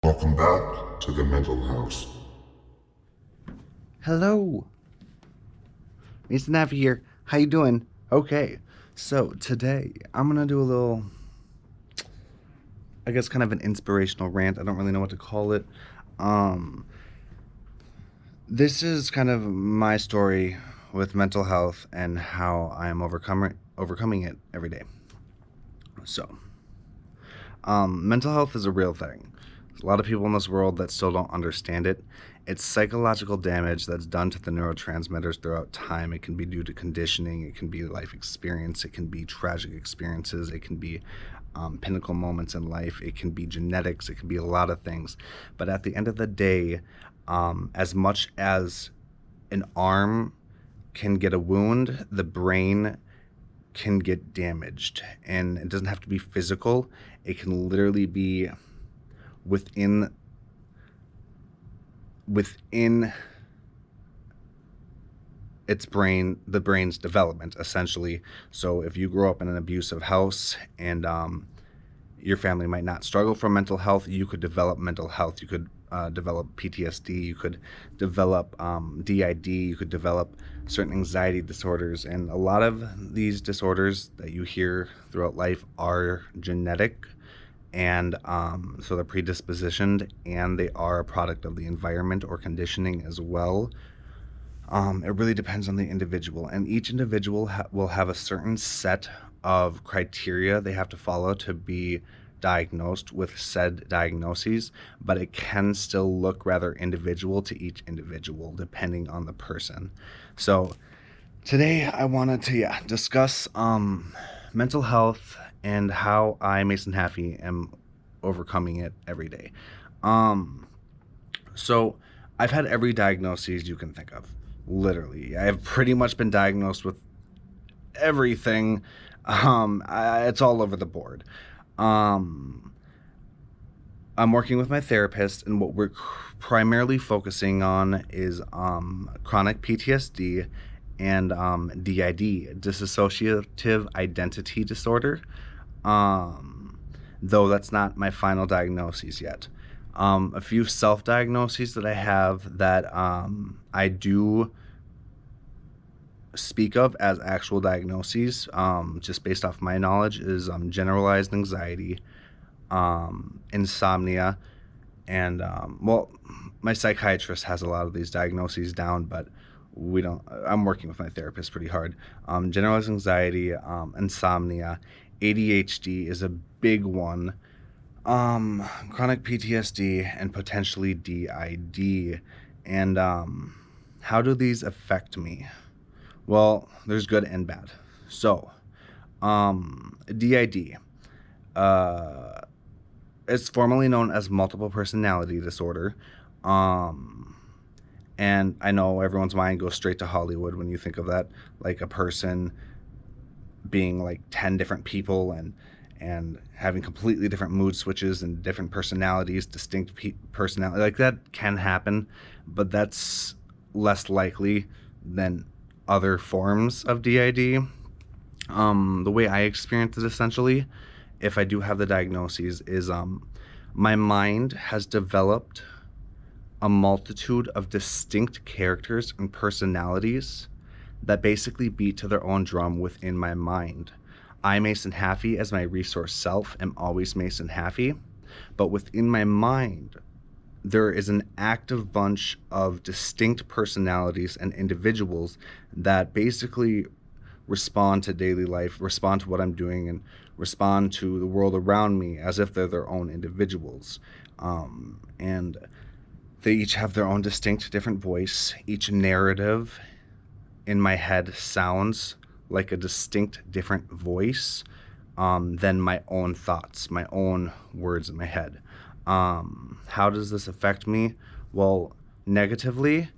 Welcome back to the Mental House. Hello, Maison Haffie here. How you doing? Okay, so today I'm gonna do a little, I guess, kind of an inspirational rant. I don't really know what to call it. Um, this is kind of my story with mental health and how I am overcoming it every day. So, mental health is a real thing. There's a lot of people in this world that still don't understand it. It's psychological damage that's done to the neurotransmitters throughout time. It can be due to conditioning, it can be life experience, it can be tragic experiences, it can be pinnacle moments in life, it can be genetics, it can be a lot of things. But at the end of the day, as much as an arm can get a wound, the brain can get damaged. And it doesn't have to be physical, it can literally be within the brain's development, essentially. So if you grow up in an abusive house and your family might not struggle from mental health, you could develop mental health. You could develop PTSD, you could develop DID, you could develop certain anxiety disorders. And a lot of these disorders that you hear throughout life are genetic, and so they're predispositioned, and they are a product of the environment or conditioning as well. It really depends on the individual, and each individual will have a certain set of criteria they have to follow to be diagnosed with said diagnoses, but it can still look rather individual to each individual depending on the person. So today I wanted to discuss mental health and how I, Maison Haffie, am overcoming it every day. So I've had every diagnosis you can think of. Literally, I have pretty much been diagnosed with everything. It's all over the board. I'm working with my therapist, and what we're primarily focusing on is chronic PTSD and DID, dissociative identity disorder. Though that's not my final diagnosis yet. A few self-diagnoses that I have that I do speak of as actual diagnoses, just based off my knowledge, is generalized anxiety, insomnia, and well, my psychiatrist has a lot of these diagnoses down, but we don't. I'm working with my therapist pretty hard. Generalized anxiety, insomnia, ADHD is a big one. Chronic PTSD, and potentially DID. And how do these affect me? Well, there's good and bad. So, DID. It's formerly known as multiple personality disorder. And I know everyone's mind goes straight to Hollywood when you think of that, like a person being like 10 different people and having completely different mood switches and different personalities, distinct personality. Like, that can happen, but that's less likely than other forms of DID. The way I experience it, essentially, if I do have the diagnoses, is my mind has developed a multitude of distinct characters and personalities that basically beat to their own drum within my mind. I, Maison Haffie, as my resource self, am always Maison Haffie, but within my mind, there is an active bunch of distinct personalities and individuals that basically respond to daily life, respond to what I'm doing, and respond to the world around me as if they're their own individuals. And they each have their own distinct different voice. Each narrative in my head sounds like a distinct different voice than my own thoughts, my own words in my head. How does this affect me? Well, negatively,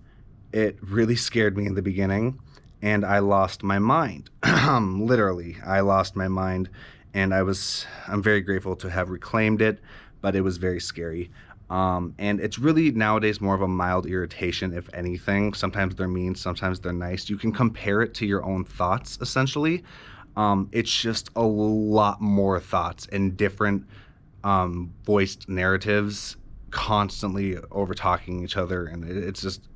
it really scared me in the beginning, and I lost my mind. Literally, I lost my mind, and I'm very grateful to have reclaimed it, but it was very scary. And it's really nowadays more of a mild irritation, if anything. Sometimes they're mean, sometimes they're nice. You can compare it to your own thoughts, essentially. It's just a lot more thoughts and different voiced narratives constantly over talking each other, and it's just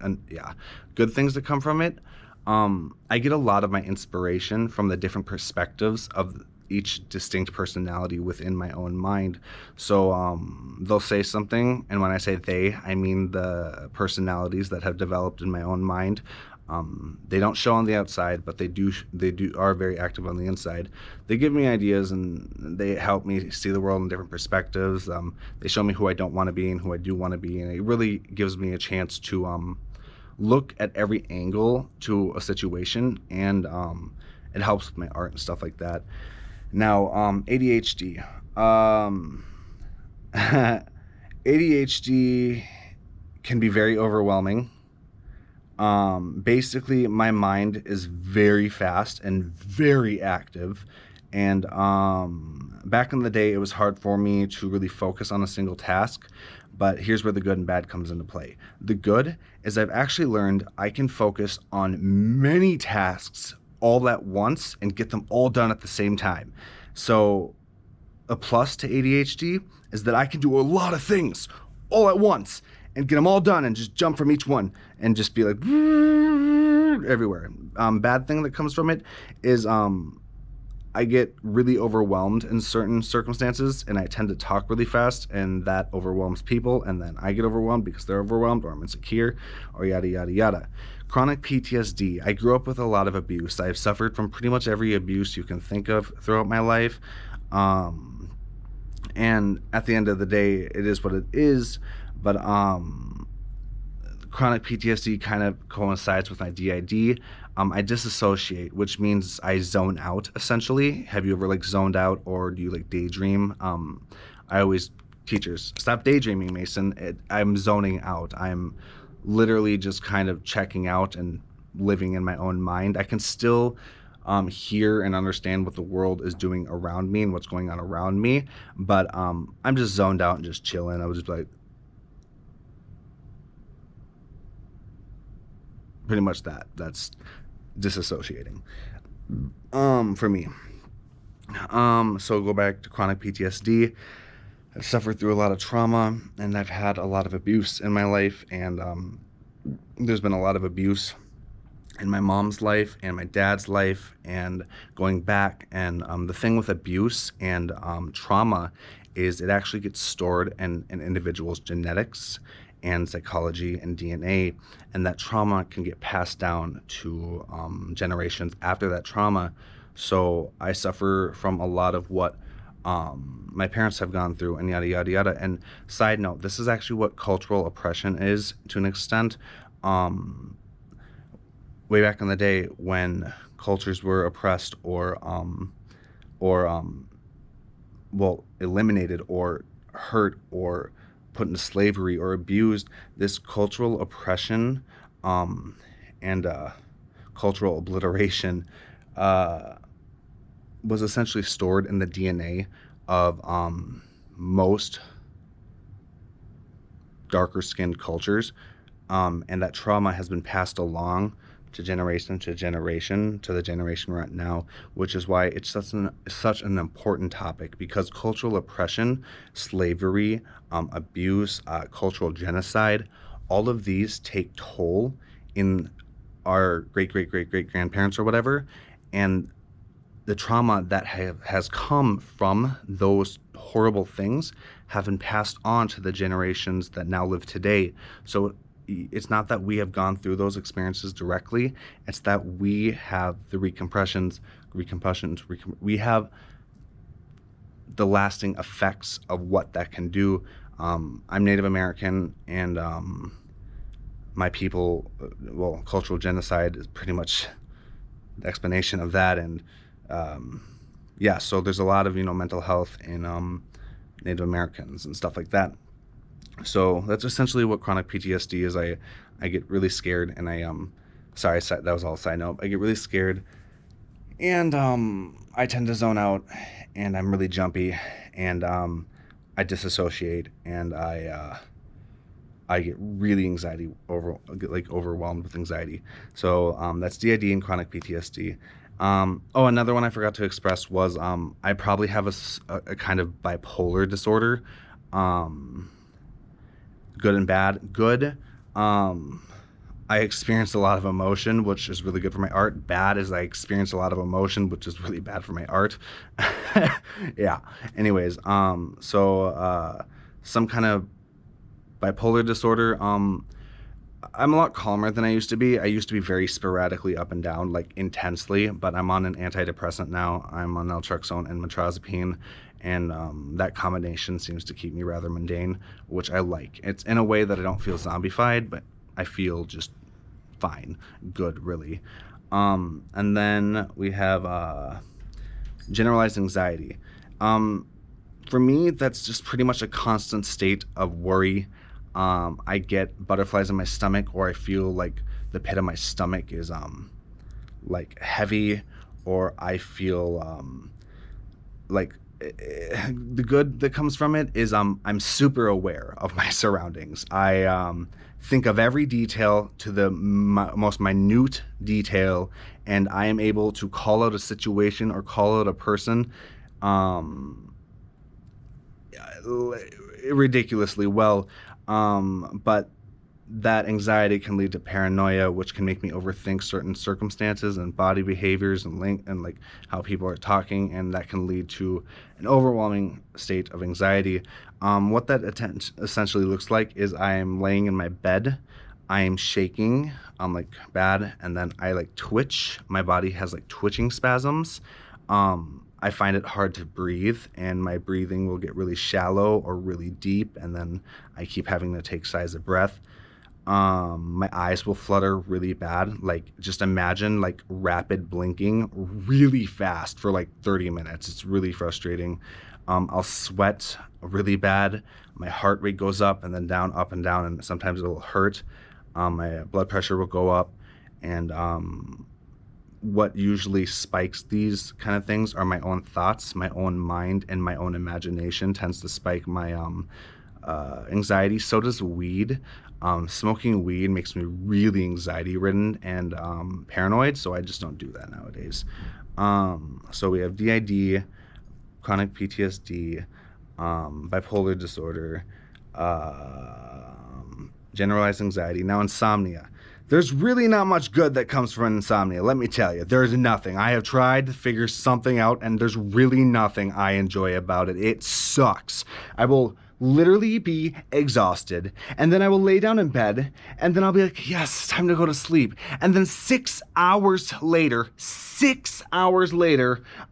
good things that come from it. I get a lot of my inspiration from the different perspectives of each distinct personality within my own mind. So they'll say something, and when I say they, I mean the personalities that have developed in my own mind. They don't show on the outside, but they are very active on the inside. They give me ideas, and they help me see the world in different perspectives. They show me who I don't want to be and who I do want to be, and it really gives me a chance to look at every angle to a situation, and it helps with my art and stuff like that. Now, ADHD. ADHD can be very overwhelming. Basically, my mind is very fast and very active, and back in the day, it was hard for me to really focus on a single task. But here's where the good and bad comes into play. The good is I've actually learned I can focus on many tasks all at once and get them all done at the same time. So a plus to ADHD is that I can do a lot of things all at once and get them all done and just jump from each one and just be like everywhere. Bad thing that comes from it is I get really overwhelmed in certain circumstances, and I tend to talk really fast, and that overwhelms people, and then I get overwhelmed because they're overwhelmed, or I'm insecure, or yada yada yada. Chronic PTSD. I grew up with a lot of abuse. I've suffered from pretty much every abuse you can think of throughout my life. And at the end of the day, it is what it is. But chronic PTSD kind of coincides with my DID. I disassociate, which means I zone out, essentially. Have you ever like zoned out, or do you like daydream? I always, teachers, stop daydreaming, Mason. I'm zoning out. I'm literally just kind of checking out and living in my own mind. I can still hear and understand what the world is doing around me and what's going on around me, but I'm just zoned out and just chilling. I was just like, pretty much that's disassociating for me. So go back to chronic PTSD. I've suffered through a lot of trauma, and I've had a lot of abuse in my life, and there's been a lot of abuse in my mom's life and my dad's life, and going back, and the thing with abuse and trauma is it actually gets stored in an individual's genetics and psychology and DNA, and that trauma can get passed down to generations after that trauma. So I suffer from a lot of what my parents have gone through, and yada yada yada. And side note, this is actually what cultural oppression is to an extent. Way back in the day, when cultures were oppressed or eliminated or hurt or put into slavery or abused, this cultural oppression and cultural obliteration was essentially stored in the DNA of most darker skinned cultures, and that trauma has been passed along to generation to generation to the generation we're at now, which is why it's such an important topic, because cultural oppression, slavery, abuse, cultural genocide, all of these take toll in our great-great-great-great-grandparents or whatever, and the trauma that has come from those horrible things have been passed on to the generations that now live today. So it's not that we have gone through those experiences directly, it's that we have the we have the lasting effects of what that can do. I'm Native American, and my people, cultural genocide is pretty much the explanation of that. And so there's a lot of mental health in Native Americans and stuff like that. So that's essentially what chronic PTSD is. I get really scared, and sorry, that was all side note. I get really scared, and I tend to zone out, and I'm really jumpy, and I disassociate, and I get really overwhelmed with anxiety. So that's DID and chronic PTSD. Another one I forgot to express was I probably have a kind of bipolar disorder. good and bad. Good, I experience a lot of emotion, which is really good for my art. Bad is I experience a lot of emotion, which is really bad for my art. Yeah. Anyways, some kind of bipolar disorder. I'm a lot calmer than I used to be. I used to be very sporadically up and down, like intensely, but I'm on an antidepressant now. I'm on naltrexone and metrazapine, and that combination seems to keep me rather mundane, which I like. It's in a way that I don't feel zombified, but I feel just fine, good, really. And then we have generalized anxiety. For me, that's just pretty much a constant state of worry. I get butterflies in my stomach, or I feel like the pit of my stomach is like heavy, or I feel like the good that comes from it is I'm super aware of my surroundings. I think of every detail to the most minute detail, and I am able to call out a situation or call out a person ridiculously well. But that anxiety can lead to paranoia, which can make me overthink certain circumstances and body behaviors and like how people are talking, and that can lead to an overwhelming state of anxiety. What that essentially looks like is I am laying in my bed, I am shaking, like bad, and then I like twitch. My body has like twitching spasms. I find it hard to breathe, and my breathing will get really shallow or really deep, and then I keep having to take sighs of breath. My eyes will flutter really bad. Like, just imagine like rapid blinking really fast for like 30 minutes. It's really frustrating. I'll sweat really bad. My heart rate goes up and then down, up and down, and sometimes it'll hurt. My blood pressure will go up, and what usually spikes these kind of things are my own thoughts, my own mind, and my own imagination tends to spike my anxiety. So does weed. Smoking weed makes me really anxiety ridden and paranoid, so I just don't do that nowadays. So we have DID, chronic PTSD, bipolar disorder, generalized anxiety. Now, insomnia. There's really not much good that comes from insomnia, let me tell you. There's nothing. I have tried to figure something out, and there's really nothing I enjoy about it. It sucks. I will literally be exhausted, and then I will lay down in bed, and then I'll be like, yes, it's time to go to sleep. And then 6 hours later,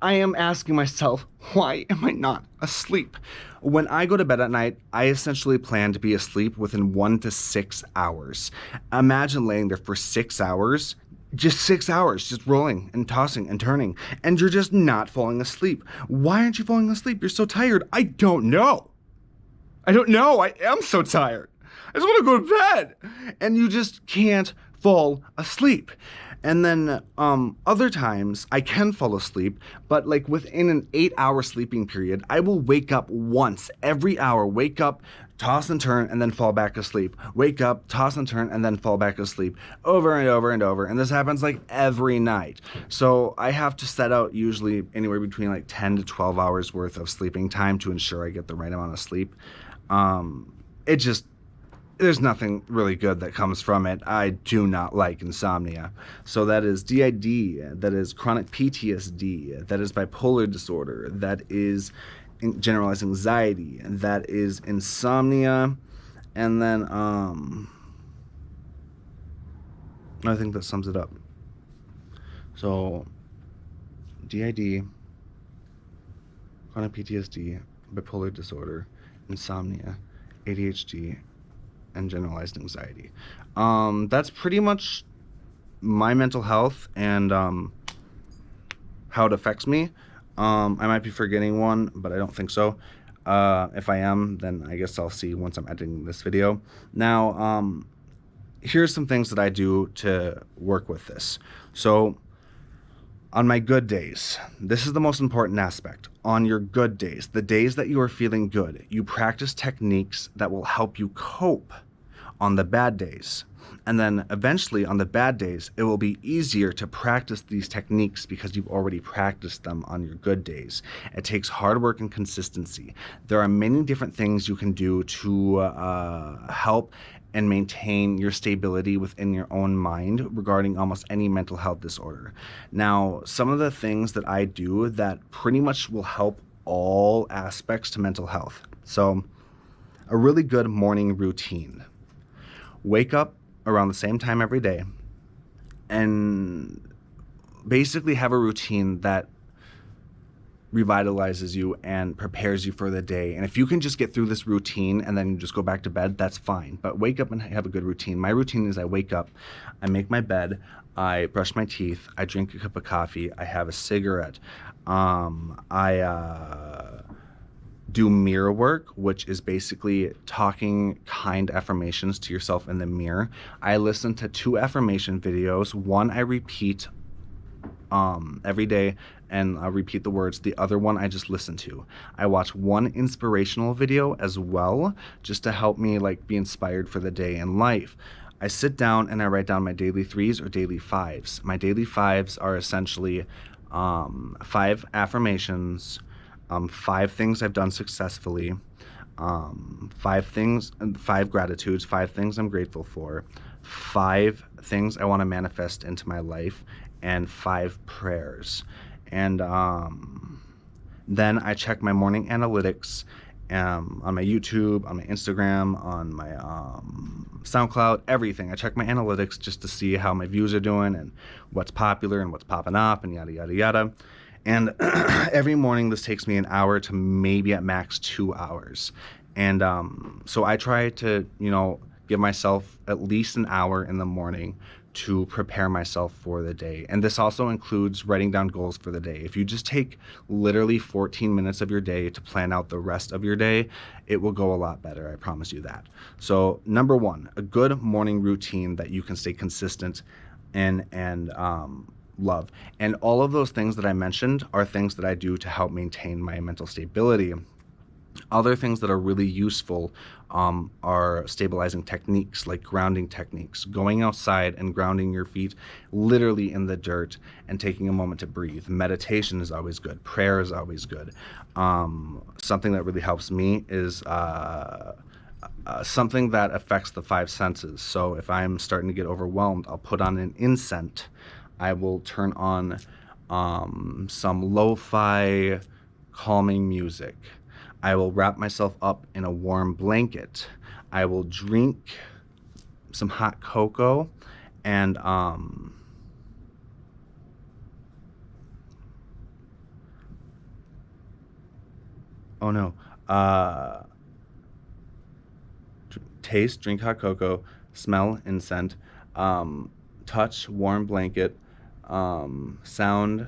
I am asking myself, why am I not asleep? When I go to bed at night, I essentially plan to be asleep within 1 to 6 hours. Imagine laying there for 6 hours, just 6 hours, just rolling and tossing and turning, and you're just not falling asleep. Why aren't you falling asleep? You're so tired. I don't know. I am so tired. I just want to go to bed. And you just can't fall asleep. And then other times I can fall asleep, but like within an 8-hour sleeping period, I will wake up once every hour, wake up, toss and turn, and then fall back asleep. Wake up, toss and turn, and then fall back asleep over and over and over. And this happens like every night. So I have to set out usually anywhere between like 10 to 12 hours worth of sleeping time to ensure I get the right amount of sleep. There's nothing really good that comes from it. I do not like insomnia. So that is DID, that is chronic PTSD, that is bipolar disorder, that is generalized anxiety, that is insomnia, and then I think that sums it up. So DID, chronic PTSD, bipolar disorder, insomnia, ADHD, and generalized anxiety. That's pretty much my mental health and how it affects me. I might be forgetting one, but I don't think so. If I am, then I guess I'll see once I'm editing this video. Now, here's some things that I do to work with this. So, on my good days, this is the most important aspect. On your good days, the days that you are feeling good, you practice techniques that will help you cope. on the bad days. And then eventually on the bad days, it will be easier to practice these techniques because you've already practiced them on your good days. It takes hard work and consistency. There are many different things you can do to help and maintain your stability within your own mind regarding almost any mental health disorder. Now, some of the things that I do that pretty much will help all aspects to mental health. So, a really good morning routine. Wake up around the same time every day and basically have a routine that revitalizes you and prepares you for the day. And if you can just get through this routine and then just go back to bed, that's fine. But wake up and have a good routine. My routine is I wake up, I make my bed, I brush my teeth, I drink a cup of coffee, I have a cigarette, I do mirror work, which is basically talking kind affirmations to yourself in the mirror. I listen to 2 affirmation videos. One I repeat every day, and I'll repeat the words. The other one I just listen to. I watch 1 inspirational video as well, just to help me like be inspired for the day in life. I sit down and I write down my daily 3s or daily 5s. My daily 5s are essentially 5 affirmations, 5 things I've done successfully, 5 gratitudes, 5 things I'm grateful for, 5 things I want to manifest into my life, and 5 prayers. And then I check my morning analytics on my YouTube, on my Instagram, on my SoundCloud, everything. I check my analytics just to see how my views are doing and what's popular and what's popping up and yada, yada, yada. And every morning this takes me an hour to maybe at max 2 hours. And so I try to, give myself at least an hour in the morning to prepare myself for the day. And this also includes writing down goals for the day. If you just take literally 14 minutes of your day to plan out the rest of your day, it will go a lot better. I promise you that. So number 1, a good morning routine that you can stay consistent in and love. And all of those things that I mentioned are things that I do to help maintain my mental stability. Other things that are really useful are stabilizing techniques like grounding techniques, going outside and grounding your feet literally in the dirt and taking a moment to breathe. Meditation is always good. Prayer is always good. Something that really helps me is something that affects the 5 senses. So if I'm starting to get overwhelmed, I'll put on an incense. I will turn on some lo-fi calming music. I will wrap myself up in a warm blanket. I will drink some hot cocoa and drink hot cocoa, smell incense, touch warm blanket, sound.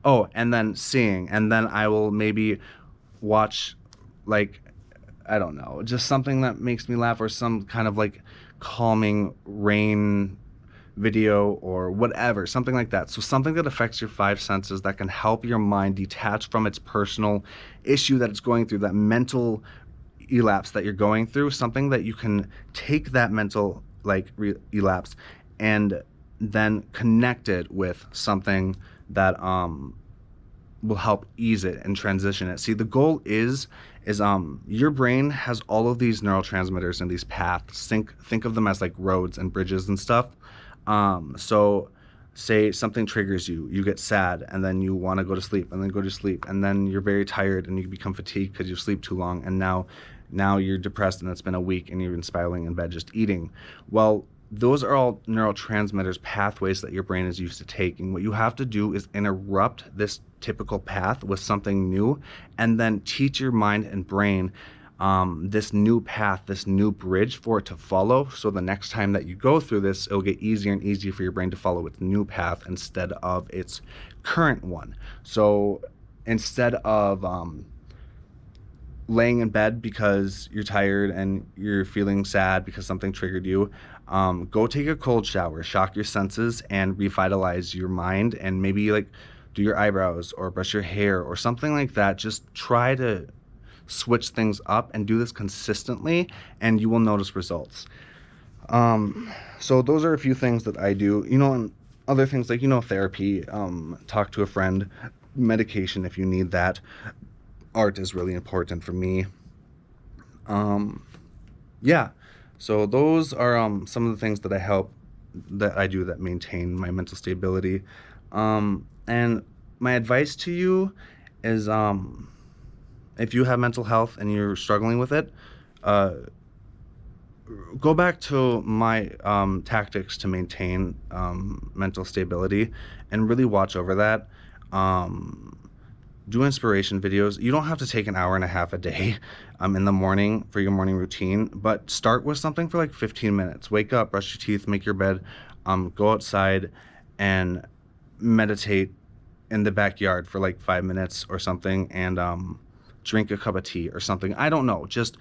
Oh, and then sing, and then I will maybe watch, like, I don't know, just something that makes me laugh, or some kind of like calming rain video or whatever, something like that. So something that affects your 5 senses that can help your mind detach from its personal issue that it's going through, that mental elapse that you're going through, something that you can take that mental elapse and then connect it with something that will help ease it and transition it. See, the goal is your brain has all of these neurotransmitters and these paths. Think of them as like roads and bridges and stuff. So say something triggers you, you get sad, and then you want to go to sleep, and then go to sleep, and then you're very tired and you become fatigued because you sleep too long, and now you're depressed and it's been a week and you've been spiraling in bed just eating. Well, those are all neurotransmitters, pathways that your brain is used to taking. What you have to do is interrupt this typical path with something new, and then teach your mind and brain this new path, this new bridge for it to follow. So the next time that you go through this, it'll get easier and easier for your brain to follow its new path instead of its current one. So instead of laying in bed because you're tired and you're feeling sad because something triggered you, go take a cold shower, shock your senses, and revitalize your mind, and maybe like do your eyebrows or brush your hair or something like that. Just try to switch things up and do this consistently, and you will notice results. So those are a few things that I do, you know, and other things like, you know, therapy, talk to a friend, medication if you need that. Art is really important for me. Yeah, so those are some of the things that I do that maintain my mental stability. And my advice to you is, if you have mental health and you're struggling with it, go back to my tactics to maintain mental stability and really watch over that. Do inspiration videos. You don't have to take an hour and a half a day in the morning for your morning routine, but start with something for like 15 minutes. Wake up, brush your teeth, make your bed, go outside and meditate in the backyard for like 5 minutes or something, and drink a cup of tea or something. I don't know. Just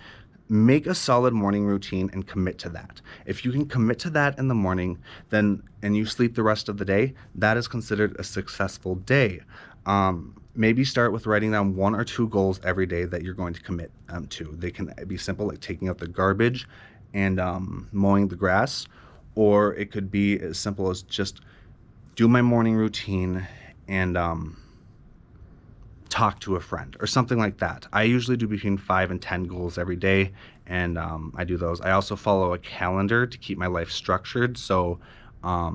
make a solid morning routine and commit to that. If you can commit to that in the morning, then, and you sleep the rest of the day, that is considered a successful day. Maybe start with writing down 1 or 2 goals every day that you're going to commit to. They can be simple, like taking out the garbage and mowing the grass, or it could be as simple as just do my morning routine and talk to a friend or something like that. I usually do between 5 and 10 goals every day, and I do those. I also follow a calendar to keep my life structured, so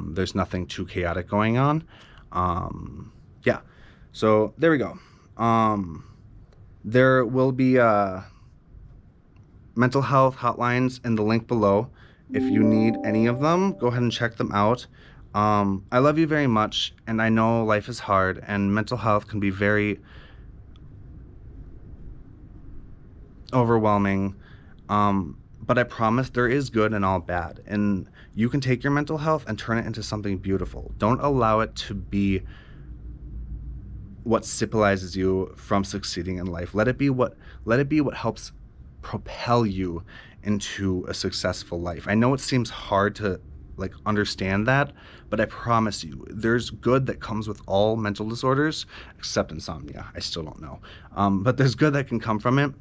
there's nothing too chaotic going on. Yeah, so there we go. There will be mental health hotlines in the link below. If you need any of them, go ahead and check them out. I love you very much, and I know life is hard, and mental health can be very overwhelming, but I promise there is good and all bad, and you can take your mental health and turn it into something beautiful. Don't allow it to be what stabilizes you from succeeding in life. Let it be what helps propel you into a successful life. I know it seems hard to like understand that, but I promise you there's good that comes with all mental disorders except insomnia. I still don't know, but there's good that can come from it.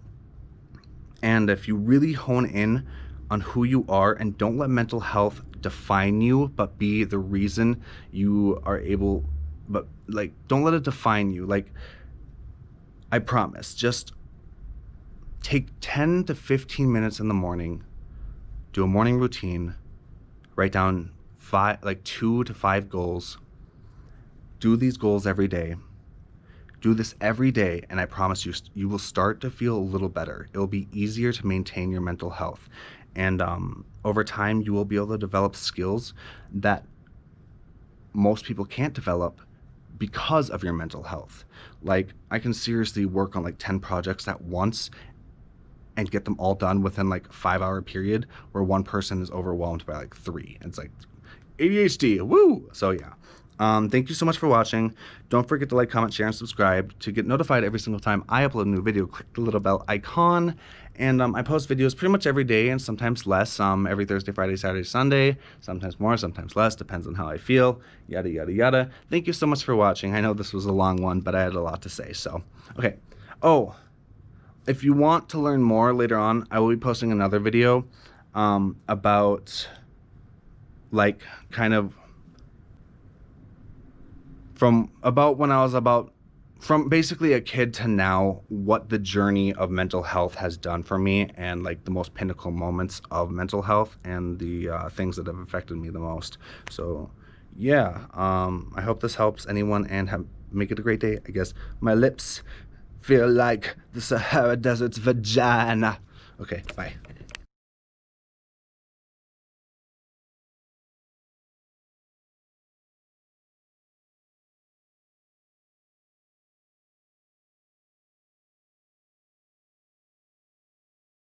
And if you really hone in on who you are and don't let mental health define you, but be the reason you are able, but like, don't let it define you. Like, I promise, just take 10 to 15 minutes in the morning, do a morning routine, write down 2 to 5 goals, do these goals every day. Do this every day, and I promise you, you will start to feel a little better. It'll be easier to maintain your mental health. And over time, you will be able to develop skills that most people can't develop because of your mental health. Like, I can seriously work on like 10 projects at once and get them all done within like a 5-hour period, where one person is overwhelmed by like 3. It's like ADHD, woo! So yeah. Thank you so much for watching. Don't forget to like, comment, share, and subscribe to get notified every single time I upload a new video. Click the little bell icon. And I post videos pretty much every day, and sometimes less. Every Thursday, Friday, Saturday, Sunday. Sometimes more, sometimes less. Depends on how I feel. Yada, yada, yada. Thank you so much for watching. I know this was a long one, but I had a lot to say. So, okay. Oh, if you want to learn more later on, I will be posting another video about, like, kind of from basically a kid to now, what the journey of mental health has done for me, and like the most pinnacle moments of mental health, and the things that have affected me the most. So yeah, I hope this helps anyone, and make it a great day. I guess my lips feel like the Sahara Desert's vagina. Okay, bye.